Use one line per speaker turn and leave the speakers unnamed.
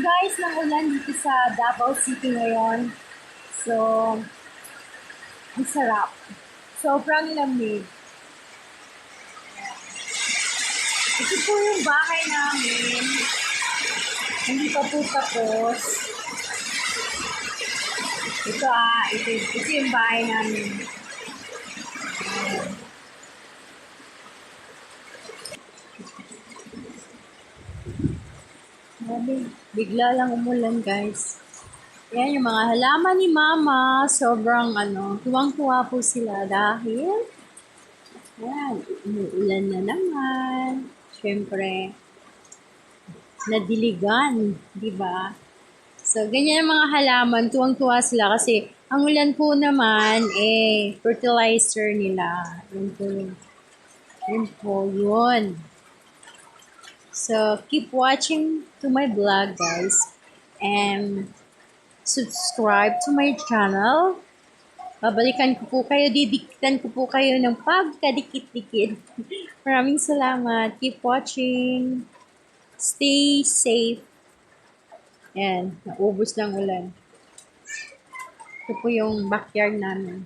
guys ng ulan dito sa Davao City ngayon. So, ang sarap. Sobrang lamig. Ito po yung bahay namin. Hindi pa po tapos. Ito yung bahay namin. Bigla lang umulan, guys. Yan yung mga halaman ni Mama. Sobrang tuwang-tuwa po sila dahil yan, umuulan na naman. Siyempre, nadiligan, di ba? So, ganyan ang mga halaman. Tuwang-tuwa sila kasi ang ulan po naman, fertilizer nila. Yun po, yun. So, keep watching to my vlog, guys. And subscribe to my channel. Babalikan ko po kayo, didikitan ko po kayo ng pagkadikit-dikit. Maraming salamat. Keep watching. Stay safe. Yan, naubos ng ulan. Ito po yung backyard namin.